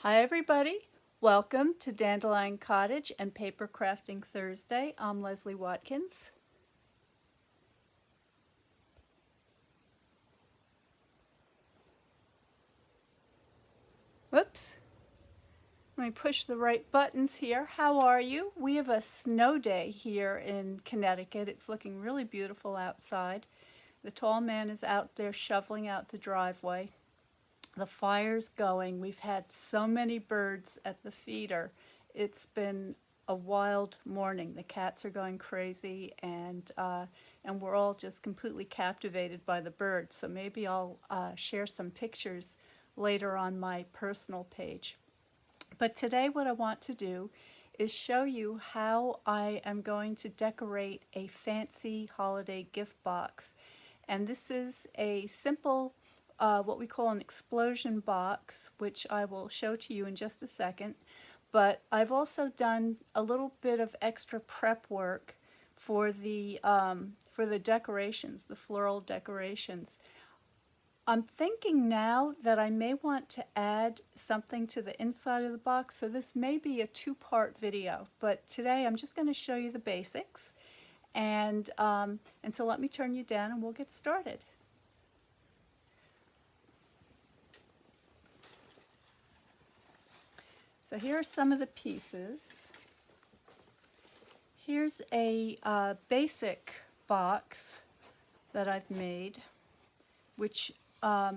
Hi everybody, welcome to Dandelion Cottage and Paper Crafting Thursday. I'm Leslie Watkins. Whoops, let me push the right buttons here. How are you? We have a snow day here in Connecticut. It's looking really beautiful outside. The tall man is out there shoveling out the driveway. The fire's going. We've had so many birds at the feeder. It's been a wild morning. The cats are going crazy, and we're all just completely captivated by the birds. So maybe I'll share some pictures later on my personal page. But today what I want to do is show you how I am going to decorate a fancy holiday gift box. And this is a simple what we call an explosion box, which I will show to you in just a second. But I've also done a little bit of extra prep work for the decorations, the floral decorations. I'm thinking now that I may want to add something to the inside of the box, so this may be a two-part video. But today I'm just going to show you the basics, and so let me turn you down and we'll get started. So here are some of the pieces. Here's a basic box that I've made, which I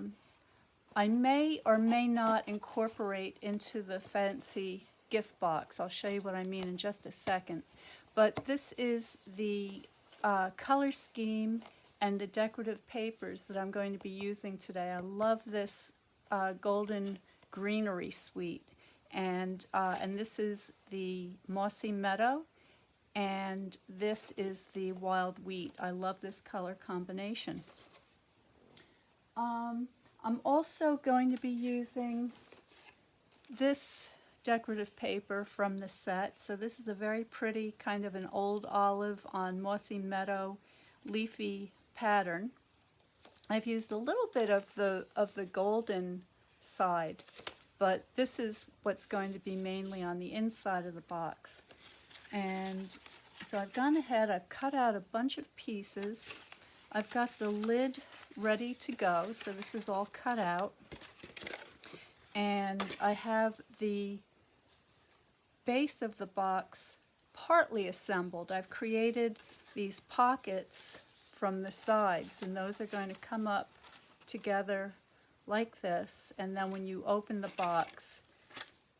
may or may not incorporate into the fancy gift box. I'll show you what I mean in just a second. But this is the color scheme and the decorative papers that I'm going to be using today. I love this golden greenery suite. And this is the mossy meadow, and this is the wild wheat. I love this color combination. I'm also going to be using this decorative paper from the set. So this is a very pretty kind of an old olive on mossy meadow leafy pattern. I've used a little bit of the golden side, but this is what's going to be mainly on the inside of the box. And so I've gone ahead, I've cut out a bunch of pieces. I've got the lid ready to go, so this is all cut out. And I have the base of the box partly assembled. I've created these pockets from the sides, and those are going to come up together like this, and then when you open the box,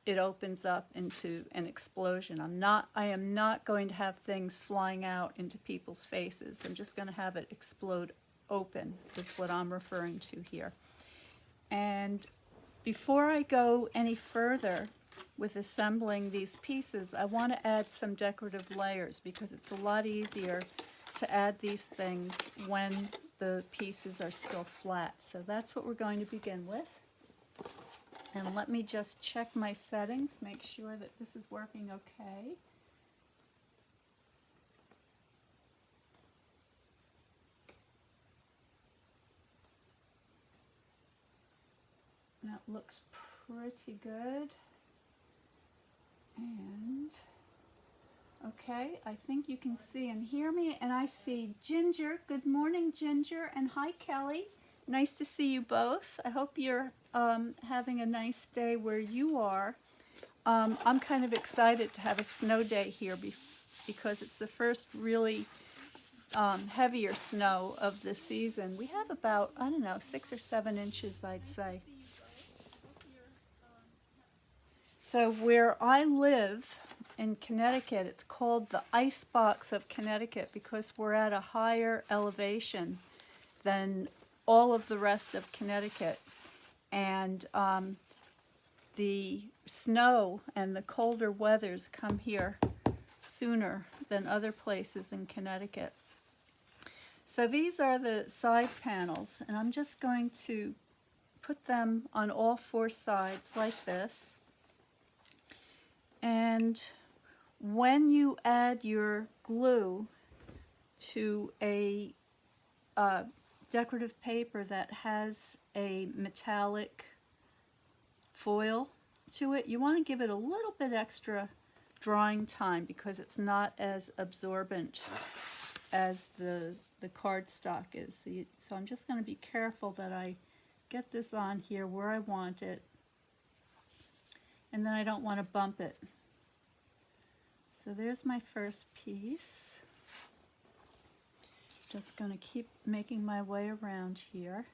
it opens up into an explosion. I am not going to have things flying out into people's faces. I'm just going to have it explode open, is what I'm referring to here. And before I go any further with assembling these pieces, I want to add some decorative layers because it's a lot easier to add these things when the pieces are still flat. So that's what we're going to begin with. And let me just check my settings, make sure that this is working okay. That looks pretty good. And okay, I think you can see and hear me, and I see Ginger. Good morning, Ginger, and hi, Kelly. Nice to see you both. I hope you're having a nice day where you are. I'm kind of excited to have a snow day here because it's the first really heavier snow of the season. We have about, I don't know, 6 or 7 inches, I'd say. So where I live in Connecticut, it's called the Ice Box of Connecticut because we're at a higher elevation than all of the rest of Connecticut. And the snow and the colder weathers come here sooner than other places in Connecticut. So these are the side panels, and I'm just going to put them on all 4 sides like this. And when you add your glue to a decorative paper that has a metallic foil, to it. You want to give it a little bit extra drying time because it's not as absorbent as the cardstock is. So I'm just going to be careful that I get this on here where I want it, and then I don't want to bump it. So there's my first piece. Just going to keep making my way around here.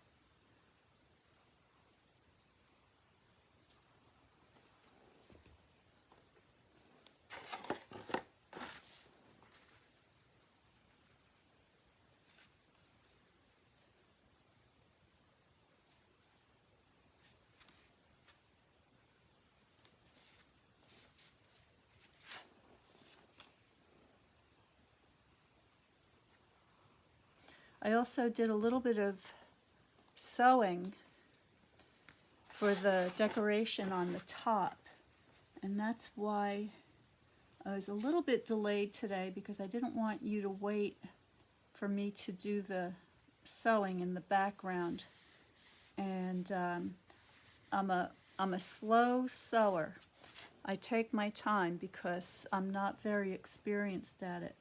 I also did a little bit of sewing for the decoration on the top, and that's why I was a little bit delayed today, because I didn't want you to wait for me to do the sewing in the background. And I'm a slow sewer. I take my time because I'm not very experienced at it.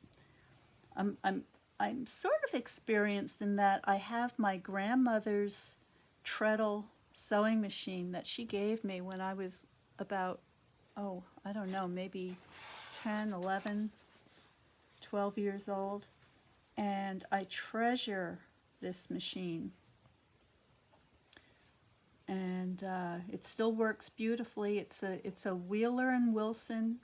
I'm sort of experienced in that I have my grandmother's treadle sewing machine that she gave me when I was about, oh, I don't know, maybe 10, 11, 12 years old. And I treasure this machine. And it still works beautifully. It's a Wheeler and Wilson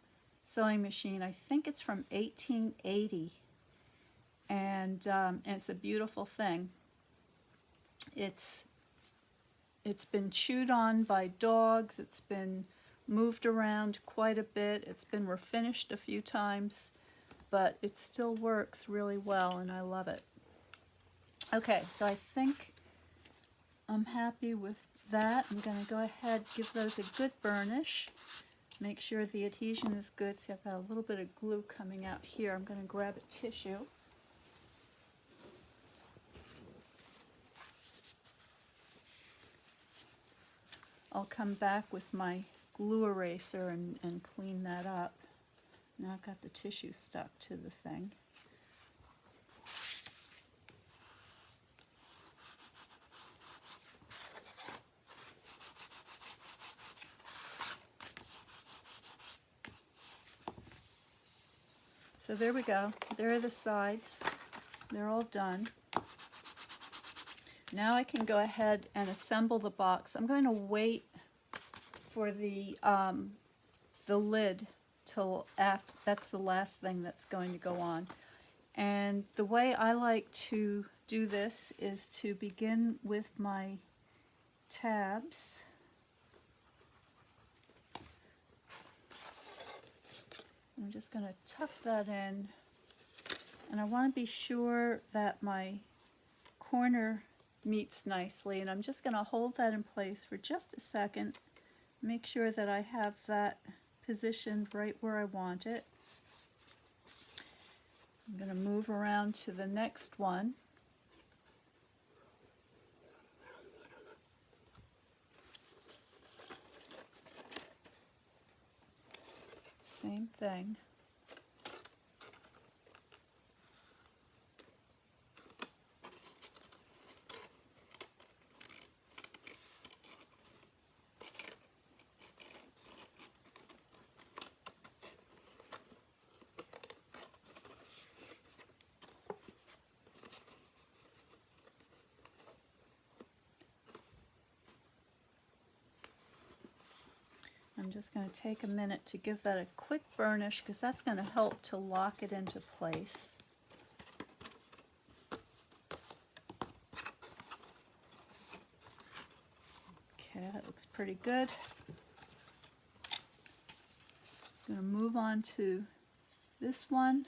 sewing machine. I think it's from 1880. And it's a beautiful thing. It's been chewed on by dogs. It's been moved around quite a bit. It's been refinished a few times, but it still works really well, and I love it. Okay, so I think I'm happy with that. I'm going to go ahead, give those a good burnish. Make sure the adhesion is good. See, I've got a little bit of glue coming out here. I'm going to grab a tissue. I'll come back with my glue eraser and clean that up. Now I've got the tissue stuck to the thing. So there we go. There are the sides. They're all done. Now I can go ahead and assemble the box. I'm going to wait for the lid till after. That's the last thing that's going to go on. And the way I like to do this is to begin with my tabs. I'm just going to tuck that in, and I want to be sure that my corner meets nicely, and I'm just going to hold that in place for just a second, make sure that I have that positioned right where I want it. I'm going to move around to the next one. Same thing. I'm just going to take a minute to give that a quick burnish, because that's going to help to lock it into place. Okay, that looks pretty good. I'm going to move on to this one.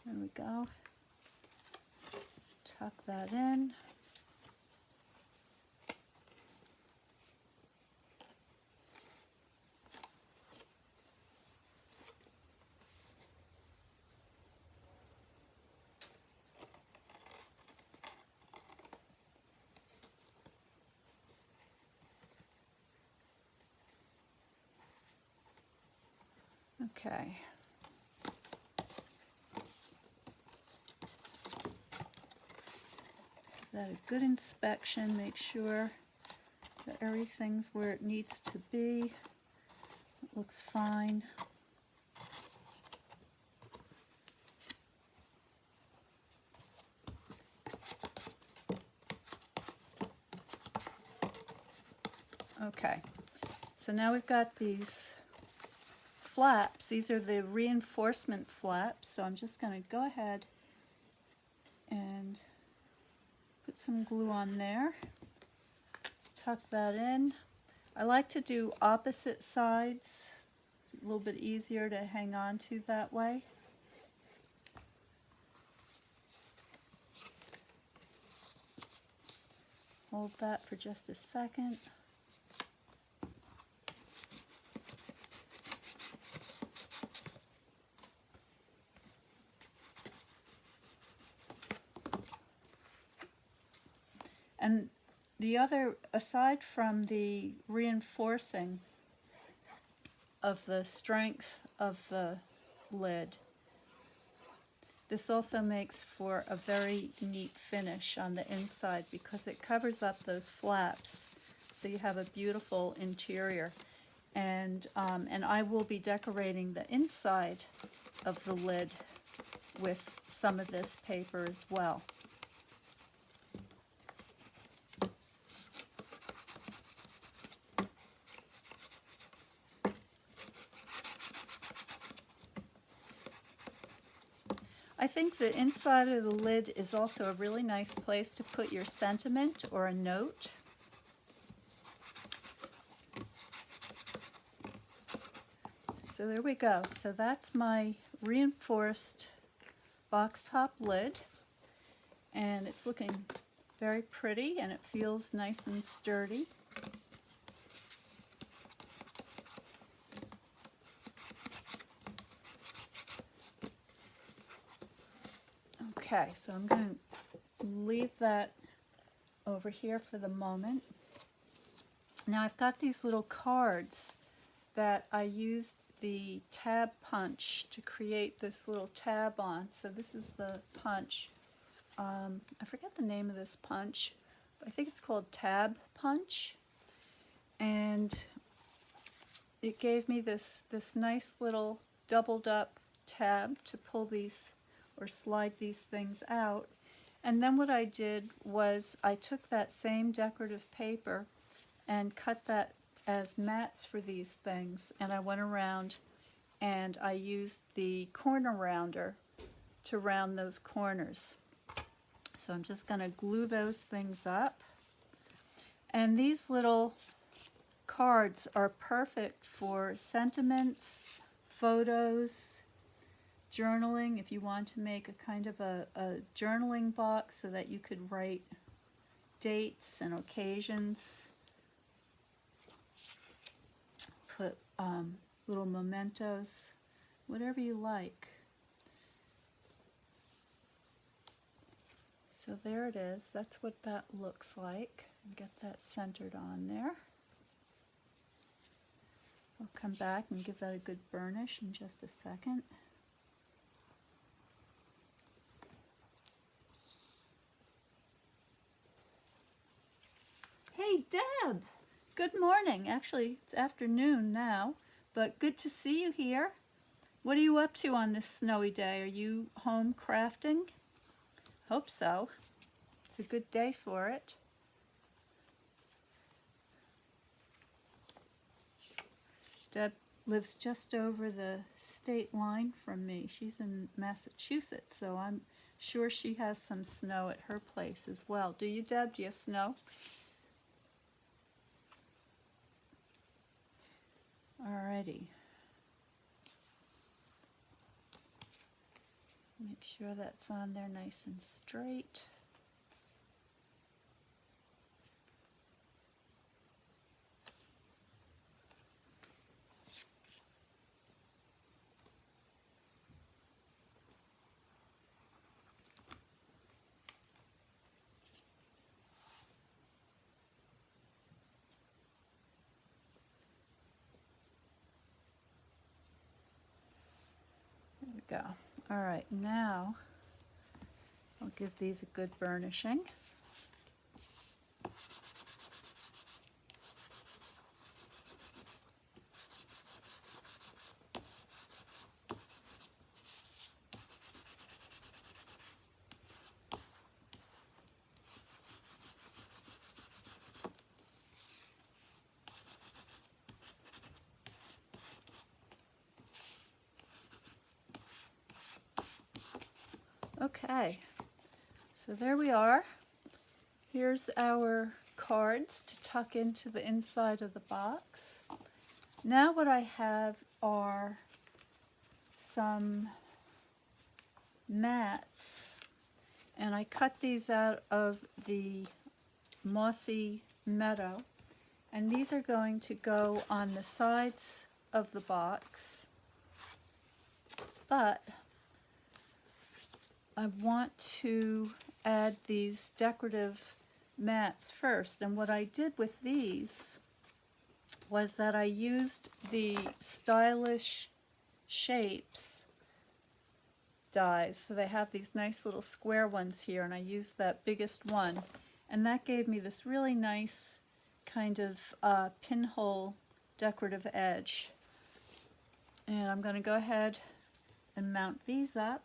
There we go. Tuck that in. Okay. Give that a good inspection, make sure that everything's where it needs to be. It looks fine. Okay, so now we've got these flaps. These are the reinforcement flaps, so I'm just going to go ahead and put some glue on there. Tuck that in. I like to do opposite sides. It's a little bit easier to hang on to that way. Hold that for just a second. And the other, aside from the reinforcing of the strength of the lid, this also makes for a very neat finish on the inside because it covers up those flaps, so you have a beautiful interior. And I will be decorating the inside of the lid with some of this paper as well. I think the inside of the lid is also a really nice place to put your sentiment or a note. So there we go. So that's my reinforced box top lid, and it's looking very pretty and it feels nice and sturdy. Okay, so I'm going to leave that over here for the moment. Now I've got these little cards that I used the tab punch to create this little tab on. So this is the punch. I forget the name of this punch, but I think it's called Tab Punch. And it gave me this nice little doubled up tab to pull these or slide these things out. And then what I did was I took that same decorative paper and cut that as mats for these things, and I went around and I used the corner rounder to round those corners. So I'm just going to glue those things up. And these little cards are perfect for sentiments, photos, journaling, if you want to make a kind of a journaling box so that you could write dates and occasions, put little mementos, whatever you like. So there it is. That's what that looks like. Get that centered on there. I'll come back and give that a good burnish in just a second. Hey, Deb! Good morning. Actually, it's afternoon now, but good to see you here. What are you up to on this snowy day? Are you home crafting? Hope so. It's a good day for it. Deb lives just over the state line from me. She's in Massachusetts, so I'm sure she has some snow at her place as well. Do you, Deb? Do you have snow? Alrighty. Make sure that's on there nice and straight. go. All right, now I'll give these a good burnishing. Okay, so there we are. Here's our cards to tuck into the inside of the box. Now what I have are some mats, and I cut these out of the mossy meadow, and these are going to go on the sides of the box, but I want to add these decorative mats first. And what I did with these was that I used the Stylish Shapes dies. So they have these nice little square ones here, and I used that biggest one, and that gave me this really nice kind of pinhole decorative edge. And I'm going to go ahead and mount these up.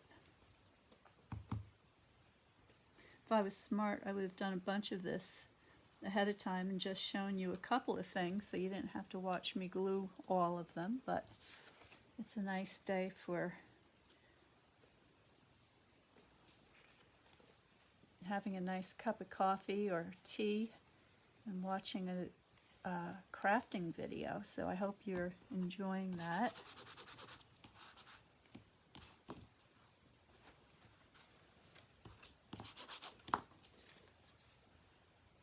If I was smart, I would have done a bunch of this ahead of time and just shown you a couple of things so you didn't have to watch me glue all of them, but it's a nice day for having a nice cup of coffee or tea and watching a crafting video, so I hope you're enjoying that.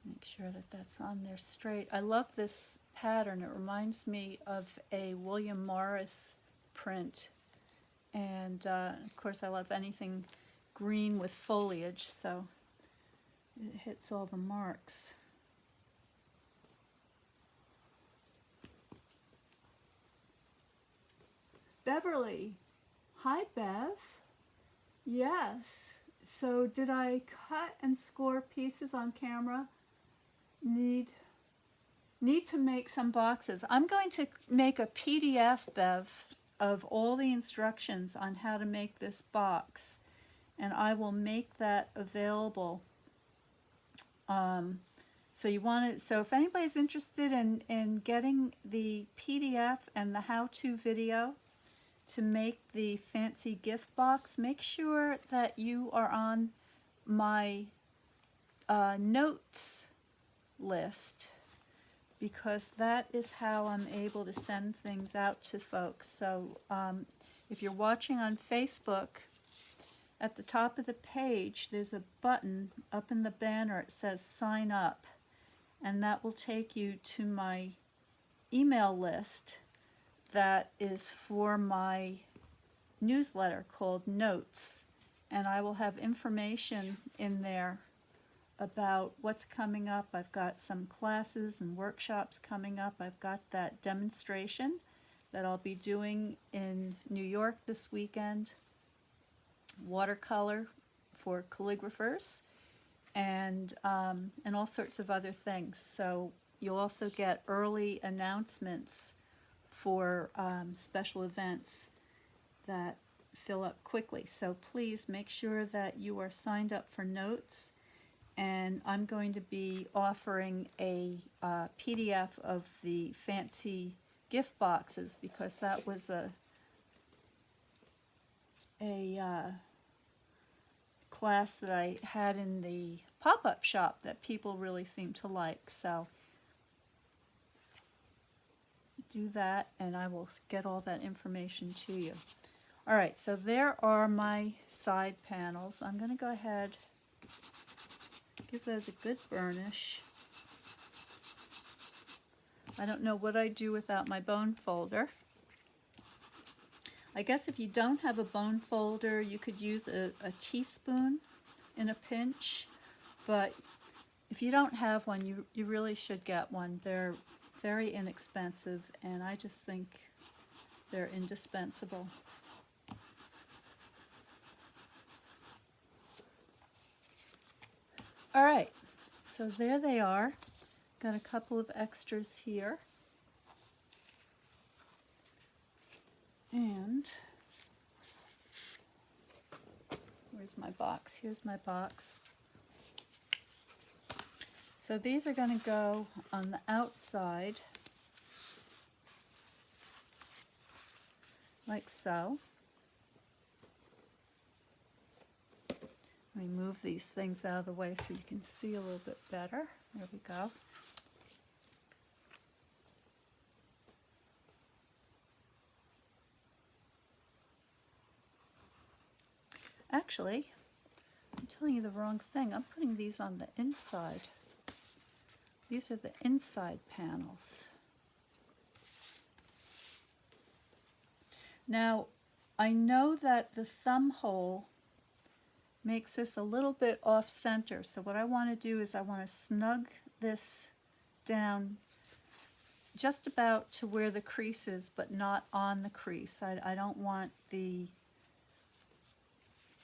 Make sure that that's on there straight. I love this pattern. It reminds me of a William Morris print, and of course I love anything green with foliage, so it hits all the marks. Beverly. Hi, Bev. Yes. So did I cut and score pieces on camera? Need to make some boxes. I'm going to make a PDF, Bev, of all the instructions on how to make this box, and I will make that available. So if anybody's interested in getting the PDF and the how-to video to make the fancy gift box, make sure that you are on my notes list, because that is how I'm able to send things out to folks. So if you're watching on Facebook, at the top of the page there's a button up in the banner. It says sign up, and that will take you to my email list that is for my newsletter called Notes, and I will have information in there about what's coming up. I've got some classes and workshops coming up. I've got that demonstration that I'll be doing in New York this weekend, watercolor for calligraphers, and all sorts of other things. So you'll also get early announcements for special events that fill up quickly. So please make sure that you are signed up for Notes, and I'm going to be offering a PDF of the fancy gift boxes, because that was a class that I had in the pop-up shop that people really seem to like. So do that, and I will get all that information to you. All right, so there are my side panels. I'm going to go ahead, give those a good burnish. I don't know what I'd do without my bone folder. I guess if you don't have a bone folder, you could use a teaspoon in a pinch, but if you don't have one, you really should get one. They're very inexpensive, and I just think they're indispensable. All right, so there they are. Got a couple of extras here. And where's my box? Here's my box. So these are going to go on the outside, like so. Let me move these things out of the way so you can see a little bit better. There we go. Actually, I'm telling you the wrong thing. I'm putting these on the inside. These are the inside panels. Now, I know that the thumb hole makes this a little bit off center, so what I want to do is I want to snug this down just about to where the crease is, but not on the crease. I don't want the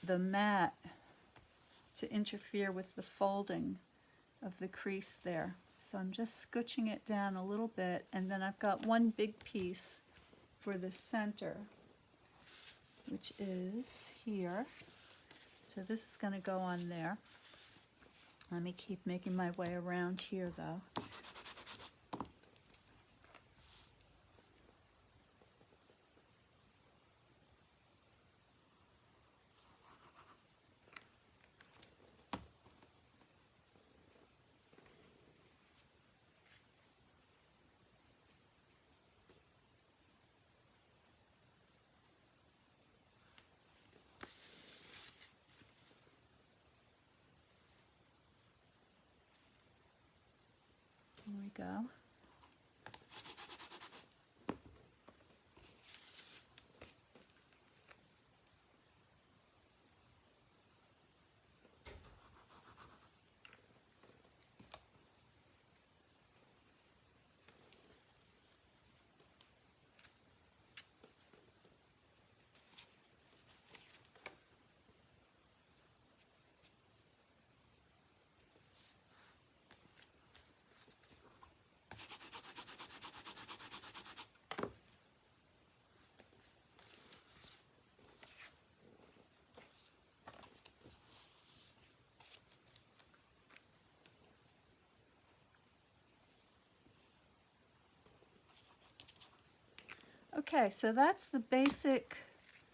mat to interfere with the folding of the crease there. So I'm just scooching it down a little bit, and then I've got one big piece for the center, which is here. So this is going to go on there. Let me keep making my way around here though. There we go. Okay, so that's the basic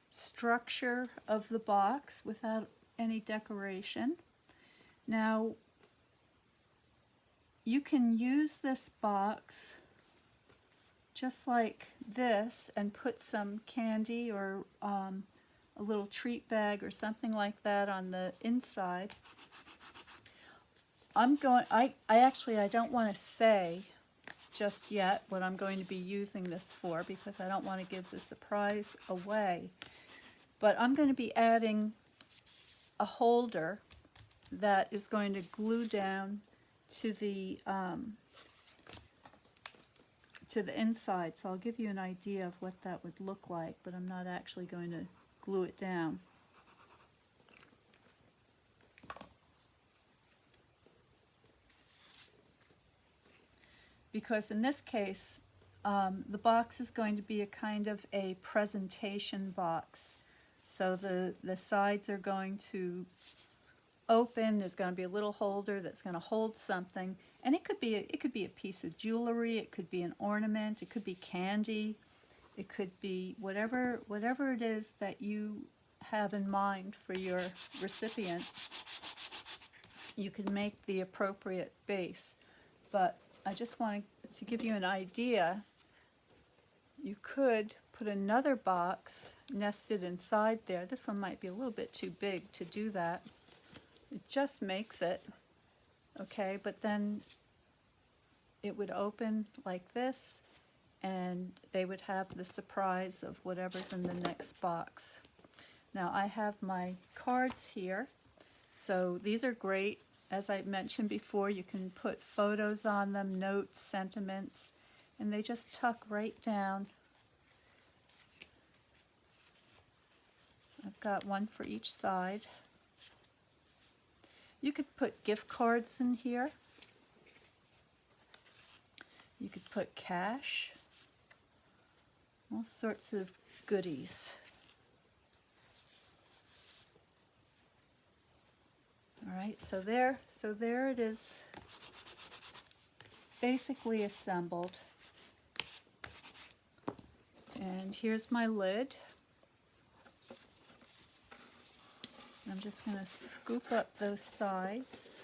structure of the box without any decoration. Now, you can use this box just like this and put some candy or a little treat bag or something like that on the inside. I don't want to say just yet what I'm going to be using this for, because I don't want to give the surprise away. But I'm going to be adding a holder that is going to glue down to the inside. So I'll give you an idea of what that would look like, but I'm not actually going to glue it down. Because in this case, the box is going to be a kind of a presentation box. So the sides are going to open. There's going to be a little holder that's going to hold something, and it could be a piece of jewelry, it could be an ornament, it could be candy, it could be whatever it is that you have in mind for your recipient. You can make the appropriate base, but I just wanted to give you an idea. You could put another box nested inside there. This one might be a little bit too big to do that. It just makes it, okay, but then it would open like this, and they would have the surprise of whatever's in the next box. Now I have my cards here, so these are great. As I mentioned before, you can put photos on them, notes, sentiments, and they just tuck right down. I've got one for each side. You could put gift cards in here. You could put cash. All sorts of goodies. All right, so there it is, basically assembled. And here's my lid. I'm just going to scoop up those sides.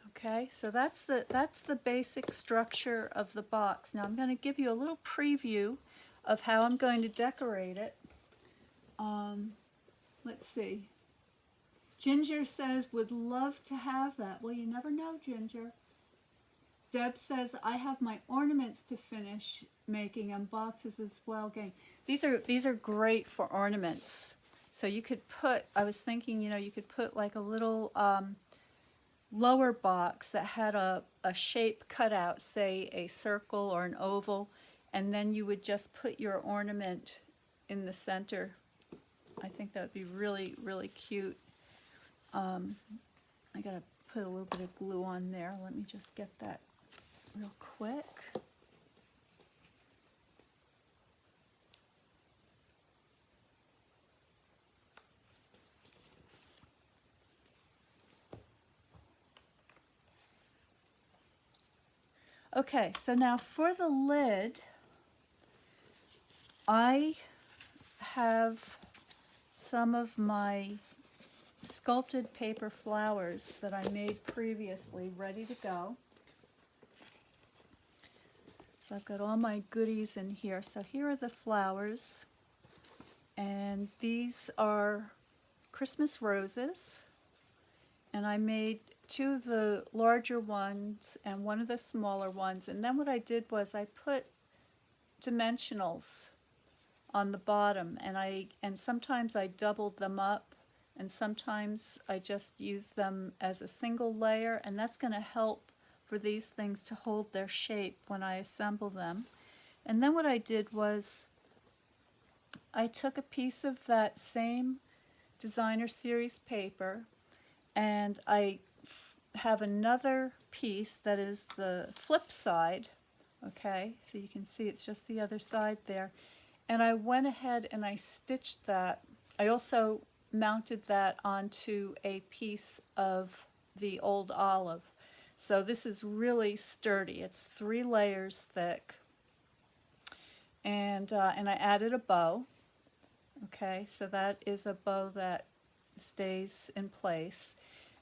Okay, so that's the basic structure of the box. Now I'm going to give you a little preview of how I'm going to decorate it. Let's see. Ginger says, would love to have that. Well, you never know, Ginger. Deb says, I have my ornaments to finish making and boxes as well. Gang. These are great for ornaments. So you could put, I was thinking, you know, you could put like a little lower box that had a shape cut out, say a circle or an oval, and then you would just put your ornament in the center. I think that would be really, really cute. I gotta put a little bit of glue on there. Let me just get that real quick. Okay, so now for the lid, I have some of my sculpted paper flowers that I made previously ready to go. So I've got all my goodies in here. So here are the flowers, and these are Christmas roses, and I made two of the larger ones and one of the smaller ones, and then what I did was I put dimensionals on the bottom, and sometimes I doubled them up, and sometimes I just use them as a single layer, and that's going to help for these things to hold their shape when I assemble them. And then what I did was I took a piece of that same designer series paper, and I have another piece that is the flip side. Okay, so you can see it's just the other side there. And I went ahead and I stitched that. I also mounted that onto a piece of the old olive. So this is really sturdy. It's 3 layers thick. And I added a bow. Okay, so that is a bow that stays in place.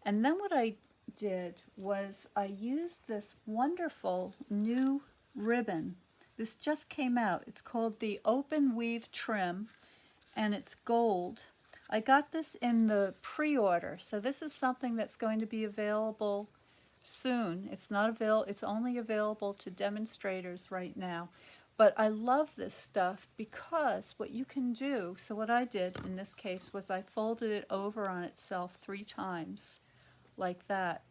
And then what I did was I used this wonderful new ribbon. This just came out. It's called the Open Weave Trim, and it's gold. I got this in the pre-order, so this is something that's going to be available soon. It's not available. It's only available to demonstrators right now. But I love this stuff because what you can do, so what I did in this case was I folded it over on itself 3 times like that,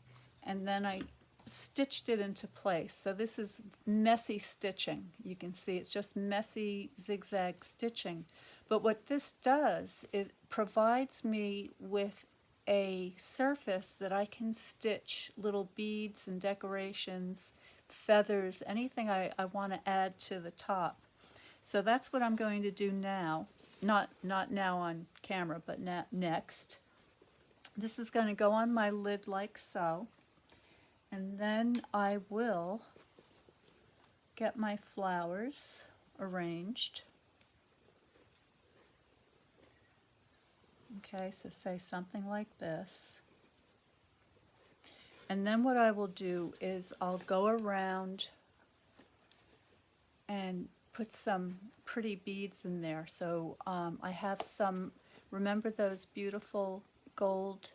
and then I stitched it into place. So this is messy stitching. You can see it's just messy zigzag stitching. But what this does is provides me with a surface that I can stitch little beads and decorations, feathers, anything I want to add to the top. So that's what I'm going to do now. Not now on camera, but next. This is going to go on my lid like so. And then I will get my flowers arranged. Okay, so say something like this. And then what I will do is I'll go around and put some pretty beads in there. So I have some, remember those beautiful gold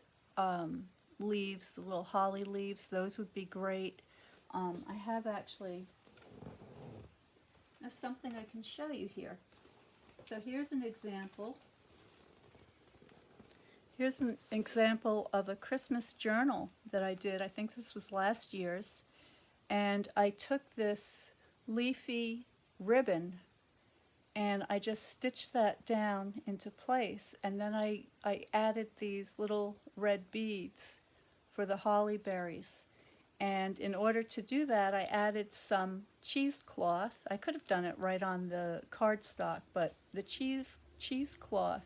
leaves, the little holly leaves? Those would be great. I have actually, that's something I can show you here. So here's an example. Here's an example of a Christmas journal that I did. I think this was last year's. And I took this leafy ribbon and I just stitched that down into place, and then I added these little red beads for the holly berries. And in order to do that, I added some cheesecloth. I could have done it right on the cardstock, but the cheesecloth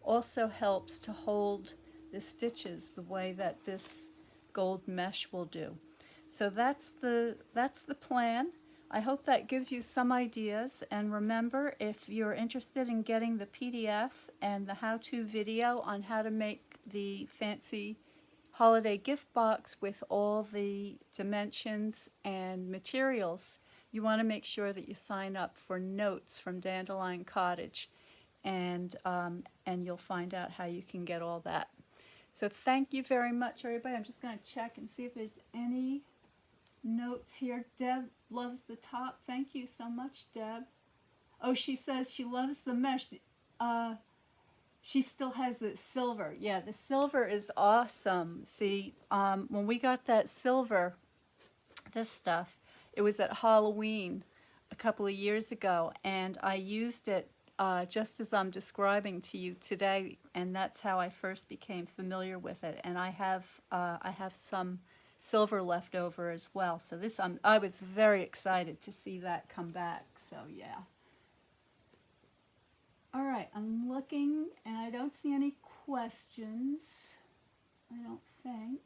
also helps to hold the stitches the way that this gold mesh will do. So that's the plan. I hope that gives you some ideas, and remember, if you're interested in getting the PDF and the how-to video on how to make the fancy holiday gift box with all the dimensions and materials, you want to make sure that you sign up for notes from Dandelion Cottage, and you'll find out how you can get all that. So thank you very much, everybody. I'm just going to check and see if there's any notes here. Deb loves the top. Thank you so much, Deb. Oh, she says she loves the mesh. She still has the silver. Yeah, the silver is awesome. See, when we got that silver, this stuff, it was at Halloween a couple of years ago, and I used it just as I'm describing to you today, and that's how I first became familiar with it. And I have some silver left over as well. So this, I was very excited to see that come back. So yeah. All right, I'm looking, and I don't see any questions, I don't think.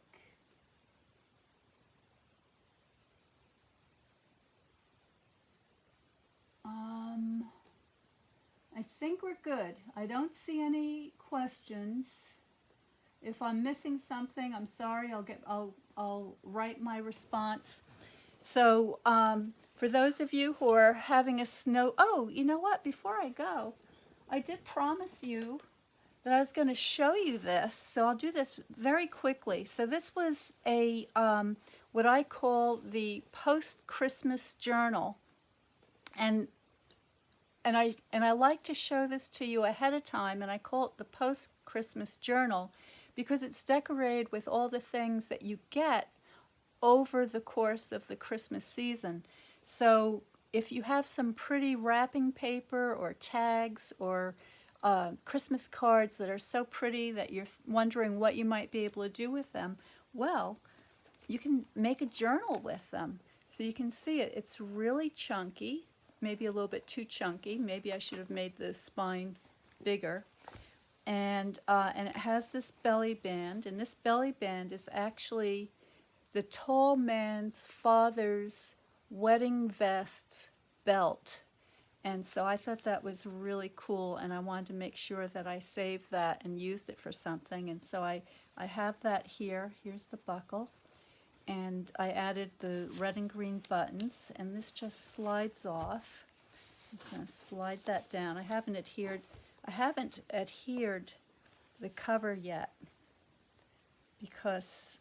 I think we're good. I don't see any questions. If I'm missing something, I'm sorry. I'll write my response. So for those of you who are having a snow, oh, you know what? Before I go, I did promise you that I was going to show you this, so I'll do this very quickly. So this was a what I call the post-Christmas journal, and I like to show this to you ahead of time, and I call it the post-Christmas journal because it's decorated with all the things that you get over the course of the Christmas season. So if you have some pretty wrapping paper or tags or Christmas cards that are so pretty that you're wondering what you might be able to do with them, well, you can make a journal with them. So you can see it. It's really chunky, maybe a little bit too chunky. Maybe I should have made the spine bigger. And it has this belly band, and this belly band is actually the tall man's father's wedding vest belt. And so I thought that was really cool, and I wanted to make sure that I saved that and used it for something. And so I have that here. Here's the buckle. And I added the red and green buttons, and this just slides off. I'm just going to slide that down. I haven't adhered the cover yet because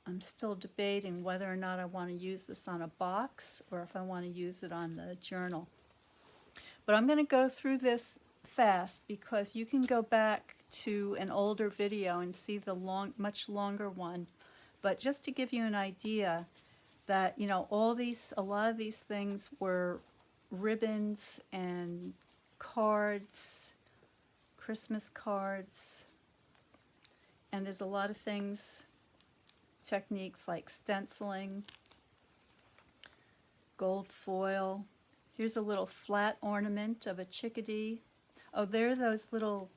I'm still debating whether or not I want to use this on a box or if I want to use it on the journal. But I'm going to go through this fast because you can go back to an older video and see the much longer one. But just to give you an idea that, you know, a lot of these things were ribbons and cards, Christmas cards, and there's a lot of things, techniques like stenciling, gold foil. Here's a little flat ornament of a chickadee. Oh, there are those little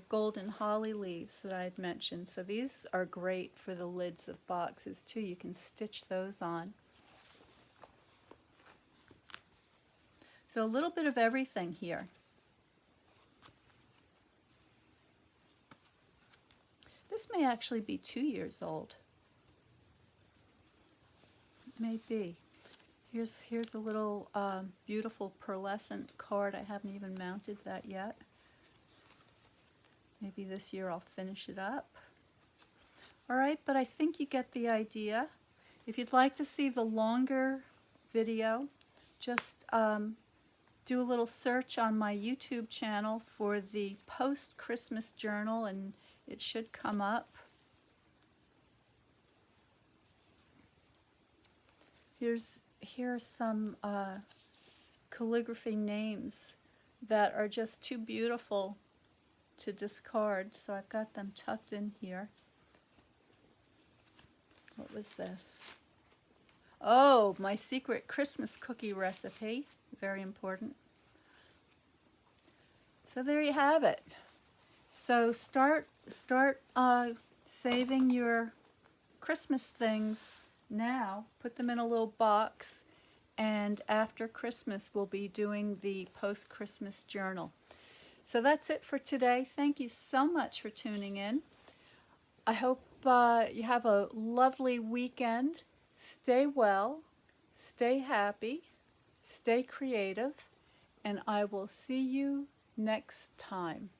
golden holly leaves that I had mentioned. So these are great for the lids of boxes too. You can stitch those on. So a little bit of everything here. This may actually be 2 years old. It may be. Here's a little beautiful pearlescent card. I haven't even mounted that yet. Maybe this year I'll finish it up. All right, but I think you get the idea. If you'd like to see the longer video, just do a little search on my YouTube channel for the post-Christmas journal, and it should come up. Here are some calligraphy names that are just too beautiful to discard, so I've got them tucked in here. What was this? Oh, my secret Christmas cookie recipe. Very important. So there you have it. So start saving your Christmas things now. Put them in a little box, and after Christmas we'll be doing the post-Christmas journal. So that's it for today. Thank you so much for tuning in. I hope you have a lovely weekend. Stay well, stay happy, stay creative, and I will see you next time.